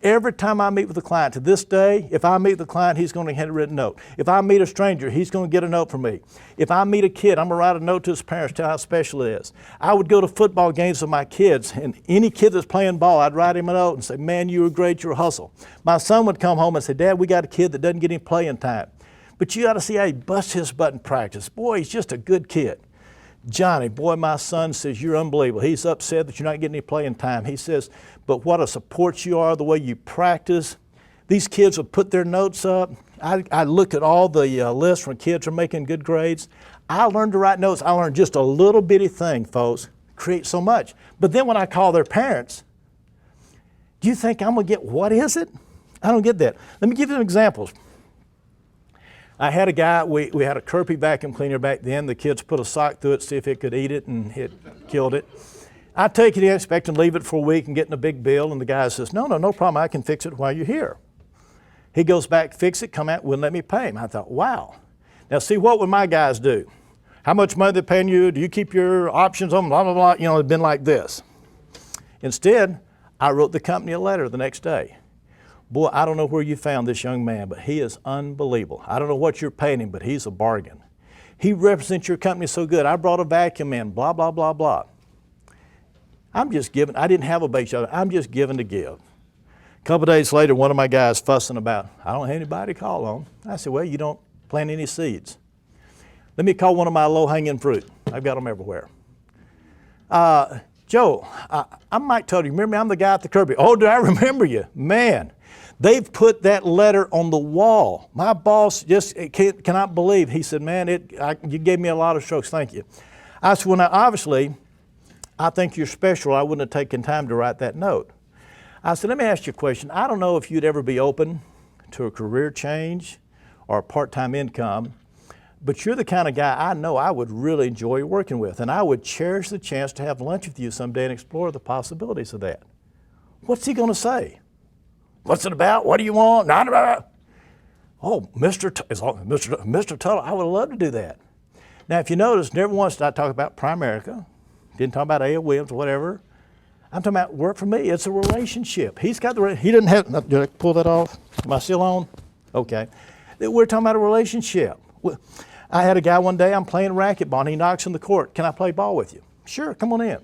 Speaker 1: Every time I meet with a client, to this day, if I meet with a client, he's going to get a written note. If I meet a stranger, he's going to get a note from me. If I meet a kid, I'm going to write a note to his parents, tell how special it is. I would go to football games with my kids, and any kid that's playing ball, I'd write him a note and say, man, you were great, you're a hustle. My son would come home and say, Dad, we got a kid that doesn't get any playing time. But you got to see how he busts his butt in practice. Boy, he's just a good kid. Johnny, boy, my son says, you're unbelievable. He's upset that you're not getting any playing time. He says, but what a support you are, the way you practice. These kids will put their notes up. I look at all the lists when kids are making good grades. I learned to write notes. I learned just a little bitty thing, folks, create so much. But then when I call their parents, do you think I'm going to get, what is it? I don't get that. Let me give you some examples. I had a guy, we had a Kirby vacuum cleaner back then. The kids put a sock through it, see if it could eat it, and it killed it. I take it in, expect to leave it for a week and getting a big bill, and the guy says, no problem, I can fix it while you're here. He goes back, fix it, come out, wouldn't let me pay him. I thought, wow. Now see, what would my guys do? How much money they're paying you? Do you keep your options on, blah, blah, blah. You know, it'd been like this. Instead, I wrote the company a letter the next day. Boy, I don't know where you found this young man, but he is unbelievable. I don't know what you're paying him, but he's a bargain. He represents your company so good. I brought a vacuum in, blah, blah, blah, blah. I'm just giving. I didn't have a base job. I'm just giving to give. A couple of days later, one of my guys fussing about, I don't have anybody to call on. I said, well, you don't plant any seeds. Let me call one of my low-hanging fruit. I've got them everywhere. Joe, I'm Mike Tuttle. You remember me? I'm the guy at the Kirby. Oh, do I remember you? Man. They've put that letter on the wall. My boss just cannot believe. He said, man, you gave me a lot of strokes, thank you. I said, well, now, obviously, I think you're special. I wouldn't have taken time to write that note. I said, let me ask you a question. I don't know if you'd ever be open to a career change or a part-time income, but you're the kind of guy I know I would really enjoy working with, and I would cherish the chance to have lunch with you someday and explore the possibilities of that. What's he going to say? What's it about? What do you want? Not about. Oh, Mr. Tuttle, I would love to do that. Now, if you notice, never once did I talk about Primerica. Didn't talk about A.L. Williams or whatever. I'm talking about work for me. It's a relationship. He's got the, he didn't have, did I pull that off? Am I still on? Okay. We're talking about a relationship. I had a guy one day, I'm playing racquetball, and he knocks on the court. Can I play ball with you? Sure, come on in.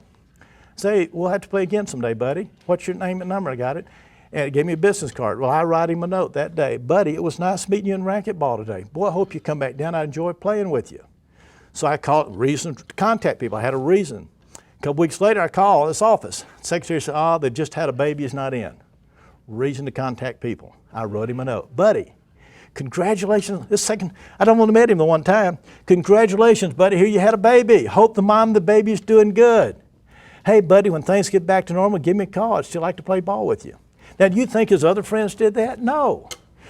Speaker 1: Say, we'll have to play again someday, buddy. What's your name and number? I got it. And it gave me a business card. Well, I write him a note that day. Buddy, it was nice meeting you in racquetball today. Boy, I hope you come back down. I enjoy playing with you. So I called, reason to contact people. I had a reason. A couple weeks later, I called this office. The secretary said, oh, they just had a baby, he's not in. Reason to contact people. I wrote him a note. Buddy, congratulations. This second, I don't want to meet him the one time. Congratulations, buddy, here you had a baby. Hope the mom of the baby's doing good. Hey, buddy, when things get back to normal, give me a call. I'd still like to play ball with you. Now, do you think his other friends did that? No.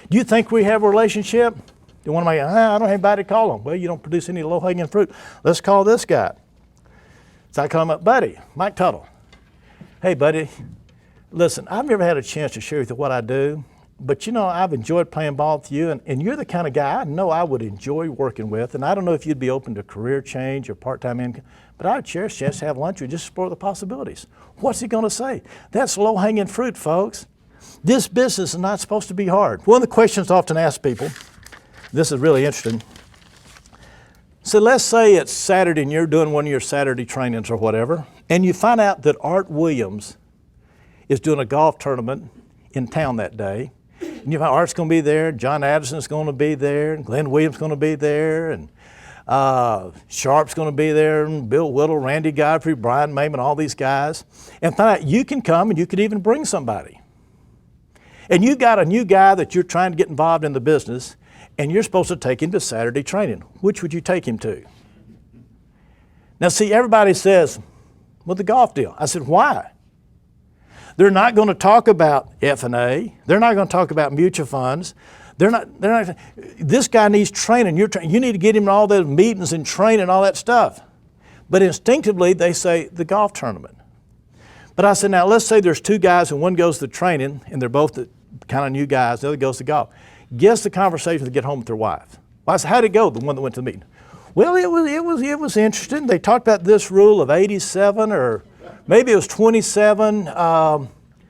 Speaker 1: Do you think we have a relationship? Do one of my, I don't have anybody to call him. Well, you don't produce any low-hanging fruit. Let's call this guy. So I call him up, buddy, Mike Tuttle. Hey, buddy, listen, I've never had a chance to share with you what I do, but you know, I've enjoyed playing ball with you, and you're the kind of guy I know I would enjoy working with, and I don't know if you'd be open to career change or part-time income, but I would cherish the chance to have lunch with you, just explore the possibilities. What's he going to say? That's low-hanging fruit, folks. This business is not supposed to be hard. One of the questions I often ask people, this is really interesting. So let's say it's Saturday and you're doing one of your Saturday trainings or whatever, and you find out that Art Williams is doing a golf tournament in town that day. And you find Art's going to be there, John Addison's going to be there, and Glenn Williams is going to be there, and Sharp's going to be there, and Bill Whittle, Randy Godfrey, Brian Mayman, all these guys. And find out you can come and you could even bring somebody. And you got a new guy that you're trying to get involved in the business, and you're supposed to take him to Saturday training. Which would you take him to? Now see, everybody says, well, the golf deal. I said, why? They're not going to talk about F&A. They're not going to talk about mutual funds. They're not, this guy needs training. You need to get him to all those meetings and training and all that stuff. But instinctively, they say the golf tournament. But I said, now let's say there's two guys and one goes to training and they're both the kind of new guys, the other goes to golf. Guess the conversation to get home with their wife. Well, I said, how'd it go, the one that went to the meeting? Well, it was interesting. They talked about this rule of 87, or maybe it was 27. No,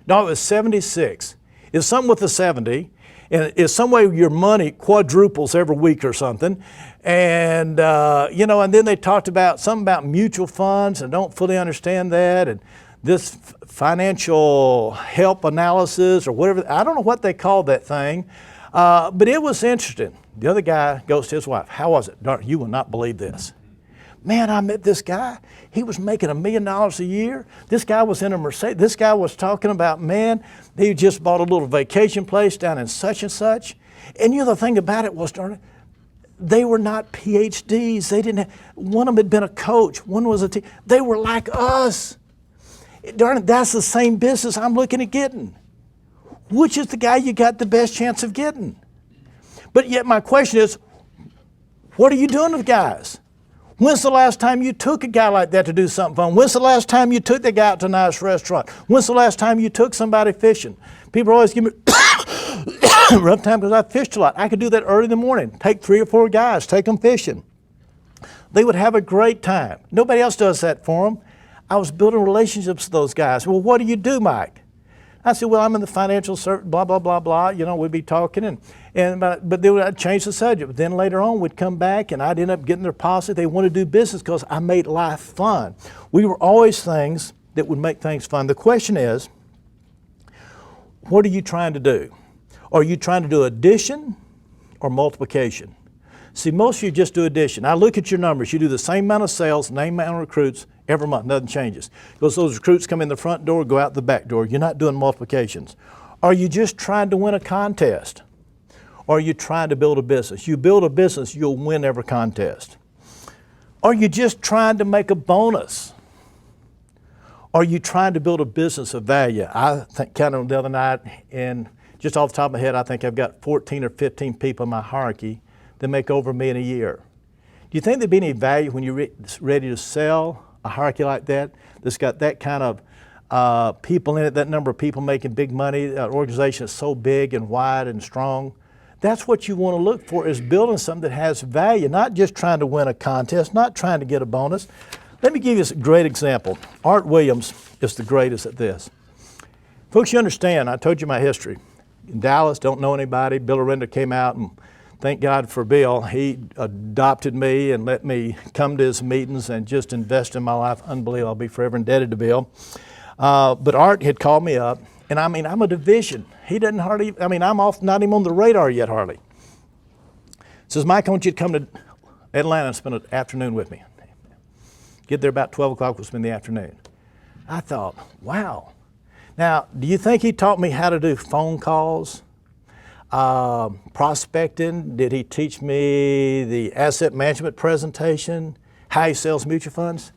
Speaker 1: it was 76. It's something with the 70. And it's some way your money quadruples every week or something. And, and then they talked about something about mutual funds, and don't fully understand that. And this financial help analysis or whatever, I don't know what they called that thing, but it was interesting. The other guy goes to his wife, how was it? Darn, you will not believe this. Man, I met this guy. He was making $1 million a year. This guy was in a Mercedes. This guy was talking about, man, he just bought a little vacation place down in such and such. And the thing about it was, darn it, they were not PhDs. They didn't have, one of them had been a coach. One was a teacher. They were like us. Darn it, that's the same business I'm looking at getting. Which is the guy you got the best chance of getting? But yet my question is, what are you doing with guys? When's the last time you took a guy like that to do something fun? When's the last time you took the guy out to a nice restaurant? When's the last time you took somebody fishing? People always give me rough time because I fished a lot. I could do that early in the morning. Take 3 or 4 guys, take them fishing. They would have a great time. Nobody else does that for them. I was building relationships with those guys. Well, what do you do, Mike? I said, well, I'm in the financial service, blah, blah, blah, blah. We'd be talking, but then I'd change the subject. But then later on, we'd come back, and I'd end up getting their policy. They want to do business because I made life fun. We were always things that would make things fun. The question is, what are you trying to do? Are you trying to do addition or multiplication? See, most of you just do addition. I look at your numbers. You do the same amount of sales, same amount of recruits every month. Nothing changes. Because those recruits come in the front door, go out the back door. You're not doing multiplications. Are you just trying to win a contest? Or are you trying to build a business? You build a business, you'll win every contest. Are you just trying to make a bonus? Are you trying to build a business of value? I think, counted the other night, and just off the top of my head, I think I've got 14 or 15 people in my hierarchy that make over $1 million a year. Do you think there'd be any value when you're ready to sell a hierarchy like that, that's got that kind of people in it, that number of people making big money, an organization that's so big and wide and strong? That's what you want to look for, is building something that has value, not just trying to win a contest, not trying to get a bonus. Let me give you a great example. Art Williams is the greatest at this. Folks, you understand, I told you my history. In Dallas, don't know anybody. Bill Arenda came out, and thank God for Bill. He adopted me and let me come to his meetings and just invest in my life. Unbelievable. I'll be forever indebted to Bill. But Art had called me up, and I'm a division. He doesn't hardly, I'm off, not even on the radar yet hardly. Says, Mike, I want you to come to Atlanta and spend an afternoon with me. Get there about 12 o'clock, we'll spend the afternoon. I thought, wow. Now, do you think he taught me how to do phone calls? Prospecting? Did he teach me the asset management presentation? How he sells mutual funds?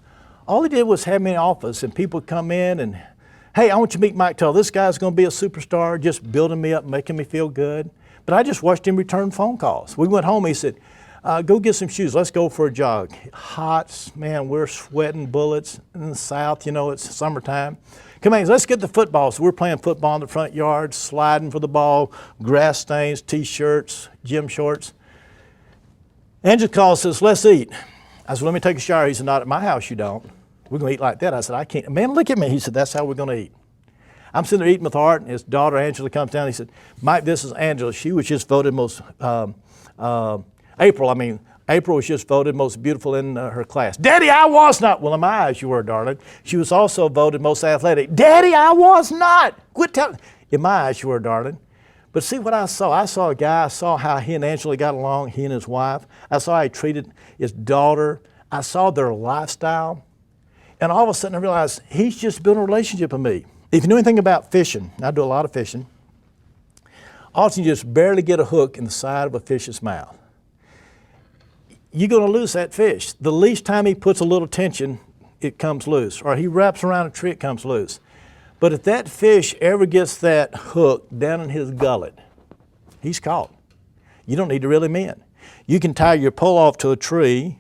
Speaker 1: All he did was have me in the office, and people would come in and, hey, I want you to meet Mike Tuttle. This guy's going to be a superstar, just building me up, making me feel good. But I just watched him return phone calls. We went home, he said, go get some shoes, let's go for a jog. Hot, man, we're sweating bullets in the South, it's summertime. Come on, let's get the football. So we're playing football in the front yard, sliding for the ball, grass stains, T-shirts, gym shorts. Angela calls, says, let's eat. I said, let me take a shower. He said, not at my house, you don't. We're going to eat like that. I said, I can't. Man, look at me. He said, that's how we're going to eat. I'm sitting there eating with Art, and his daughter, Angela, comes down. He said, Mike, this is Angela. She was just voted most, April was just voted most beautiful in her class. Daddy, I was not. Well, in my eyes, you were, darling. She was also voted most athletic. Daddy, I was not. Quit telling. In my eyes, you were, darling. But see what I saw? I saw a guy. I saw how he and Angela got along, he and his wife. I saw how he treated his daughter. I saw their lifestyle. And all of a sudden, I realized he's just building a relationship with me. If you know anything about fishing, I do a lot of fishing, often you just barely get a hook in the side of a fish's mouth. You're going to lose that fish. The least time he puts a little tension, it comes loose. Or he wraps around a tree, it comes loose. But if that fish ever gets that hook down in his gullet, he's caught. You don't need to reel him in. You can tie your pole off to a tree.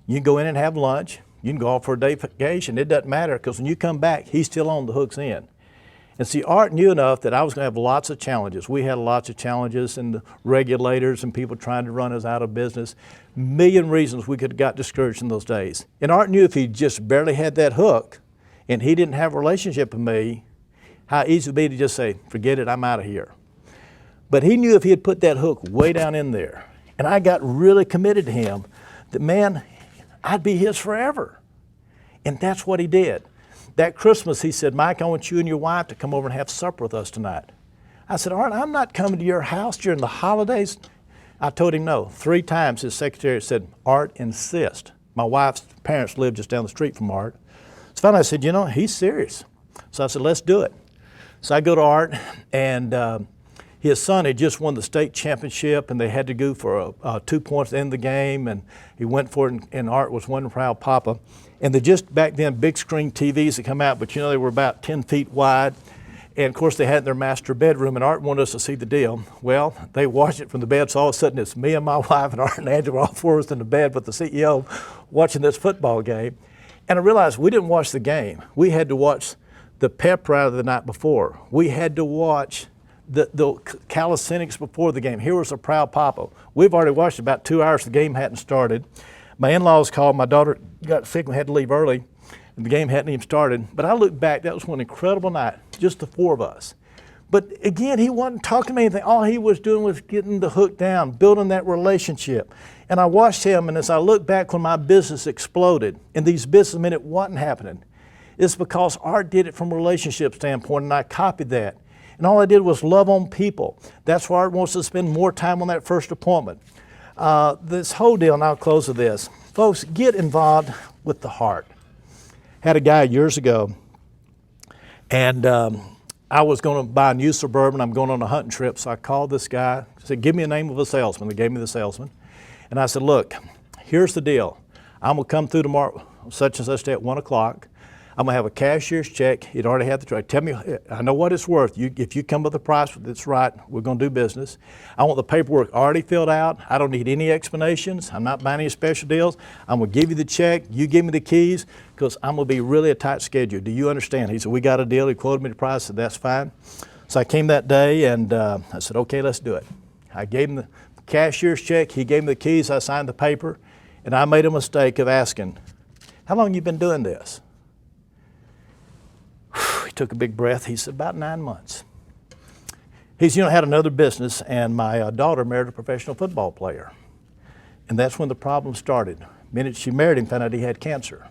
Speaker 1: You can go in and have lunch. You can go off for a day vacation. It doesn't matter, because when you come back, he's still on the hook's end. And see, Art knew enough that I was going to have lots of challenges. We had lots of challenges and the regulators and people trying to run us out of business. Million reasons we could have got discouraged in those days. And Art knew if he just barely had that hook and he didn't have a relationship with me, how easy it would be to just say, forget it, I'm out of here. But he knew if he had put that hook way down in there, and I got really committed to him, that man, I'd be his forever. And that's what he did. That Christmas, he said, Mike, I want you and your wife to come over and have supper with us tonight. I said, Art, I'm not coming to your house during the holidays. I told him no. 3 times his secretary said, Art, insist. My wife's parents lived just down the street from Art. So finally I said, you know, he's serious. So I said, let's do it. So I go to Art, and his son had just won the state championship, and they had to go for 2 points to end the game, and he went for it, and Art was one proud papa. And they just, back then, big screen TVs had come out, but you know, they were about 10 feet wide. And of course, they had it in their master bedroom, and Art wanted us to see the deal. Well, they watched it from the bed, so all of a sudden it's me and my wife and Art and Angela, all 4 of us in the bed with the CEO watching this football game. And I realized we didn't watch the game. We had to watch the pep rally the night before. We had to watch the calisthenics before the game. Here was a proud papa. We've already watched about 2 hours. The game hadn't started. My in-laws called. My daughter got sick and had to leave early, and the game hadn't even started. But I look back, that was one incredible night, just the 4 of us. But again, he wasn't talking to me anything. All he was doing was getting the hook down, building that relationship. And I watched him, and as I look back when my business exploded, and these businessmen, it wasn't happening. It's because Art did it from a relationship standpoint, and I copied that. And all I did was love on people. That's why Art wants to spend more time on that first appointment. This whole deal, and I'll close with this. Folks, get involved with the heart. Had a guy years ago, and I was going to buy a new Suburban. I'm going on a hunting trip, so I called this guy. I said, give me a name of a salesman. They gave me the salesman. And I said, look, here's the deal. I'm going to come through tomorrow, such and such day at 1 o'clock. I'm going to have a cashier's check. He'd already had the truck. Tell me, I know what it's worth. If you come with a price that's right, we're going to do business. I want the paperwork already filled out. I don't need any explanations. I'm not buying any special deals. I'm going to give you the check. You give me the keys, because I'm going to be really a tight schedule. Do you understand? He said, we got a deal. He quoted me the price. I said, that's fine. So I came that day, and I said, okay, let's do it. I gave him the cashier's check. He gave me the keys. I signed the paper, and I made a mistake of asking, how long you been doing this? He took a big breath. He said, about 9 months. He's, had another business, and my daughter married a professional football player. And that's when the problem started. The minute she married him, found out he had cancer.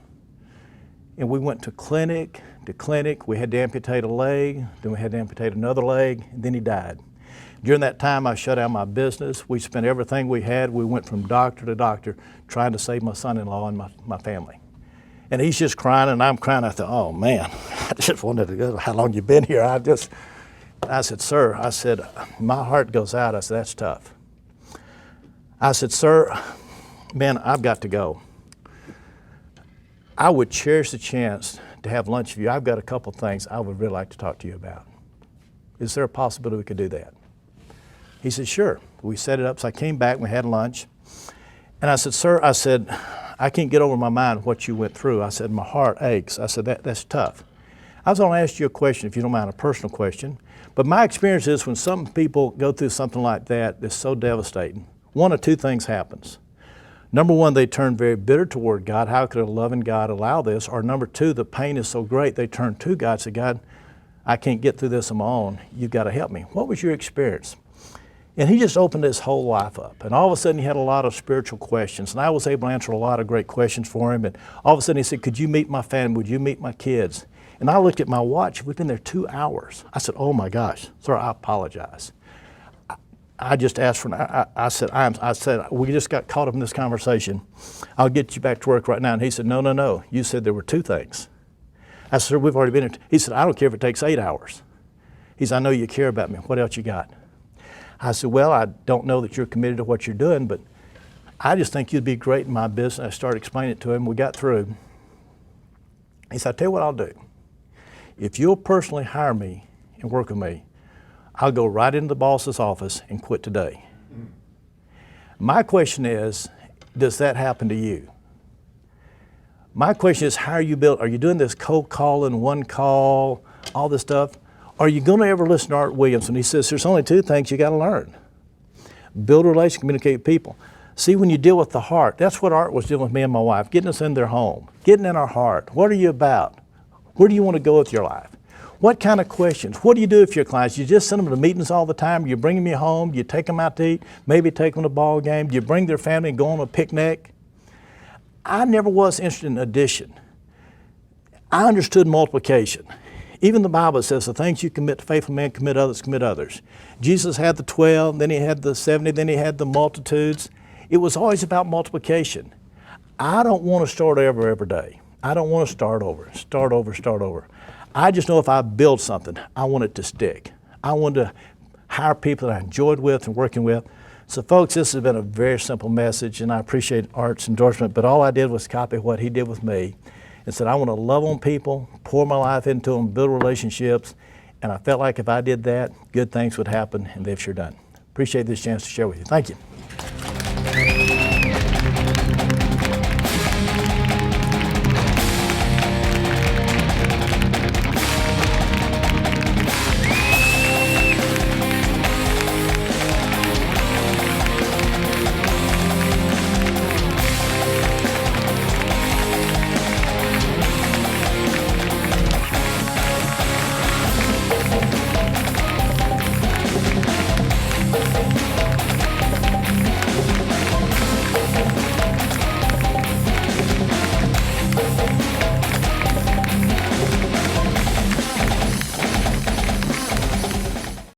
Speaker 1: And we went to clinic to clinic. We had to amputate a leg, then we had to amputate another leg, and then he died. During that time, I shut down my business. We spent everything we had. We went from doctor to doctor trying to save my son-in-law and my family. And he's just crying, and I'm crying. I thought, oh, man, I just wanted to go, how long you been here? I said, sir, my heart goes out. I said, that's tough. I said, sir, man, I've got to go. I would cherish the chance to have lunch with you. I've got a couple things I would really like to talk to you about. Is there a possibility we could do that? He said, sure. We set it up. So I came back, and we had lunch. And I said, sir, I can't get over my mind what you went through. I said, my heart aches. I said, that's tough. I was going to ask you a question, if you don't mind, a personal question. But my experience is when some people go through something like that that's so devastating, 1 of 2 things happens. Number 1, they turn very bitter toward God. How could a loving God allow this? Or number 2, the pain is so great, they turn to God and say, God, I can't get through this on my own. You've got to help me. What was your experience? And he just opened his whole life up. And all of a sudden, he had a lot of spiritual questions. And I was able to answer a lot of great questions for him. And all of a sudden, he said, could you meet my family? Would you meet my kids? And I looked at my watch. We've been there 2 hours. I said, oh, my gosh. Sir, I apologize. I just asked for, I said, we just got caught up in this conversation. I'll get you back to work right now. And he said, no. You said there were 2 things. I said, sir, we've already been here. He said, I don't care if it takes 8 hours. He said, I know you care about me. What else you got? I said, well, I don't know that you're committed to what you're doing, but I just think you'd be great in my business. I started explaining it to him. We got through. He said, I'll tell you what I'll do. If you'll personally hire me and work with me, I'll go right into the boss's office and quit today. My question is, does that happen to you? My question is, how are you built? Are you doing this cold calling, one call, all this stuff? Are you going to ever listen to Art Williams when he says there's only two things you got to learn? Build a relationship, communicate with people. See, when you deal with the heart, that's what Art was doing with me and my wife, getting us in their home, getting in our heart. What are you about? Where do you want to go with your life? What kind of questions? What do you do with your clients? You just send them to meetings all the time? You bring them home? You take them out to eat? Maybe take them to a ball game? You bring their family and go on a picnic? I never was interested in addition. I understood multiplication. Even the Bible says the things you commit to faithful men, commit others. Jesus had the 12, then he had the 70, then he had the multitudes. It was always about multiplication. I don't want to start over every day. I don't want to start over. I just know if I build something, I want it to stick. I want to hire people that I enjoyed with and working with. So folks, this has been a very simple message, and I appreciate Art's endorsement, but all I did was copy what he did with me and said, I want to love on people, pour my life into them, build relationships, and I felt like if I did that, good things would happen, and they've sure done. Appreciate this chance to share with you. Thank you.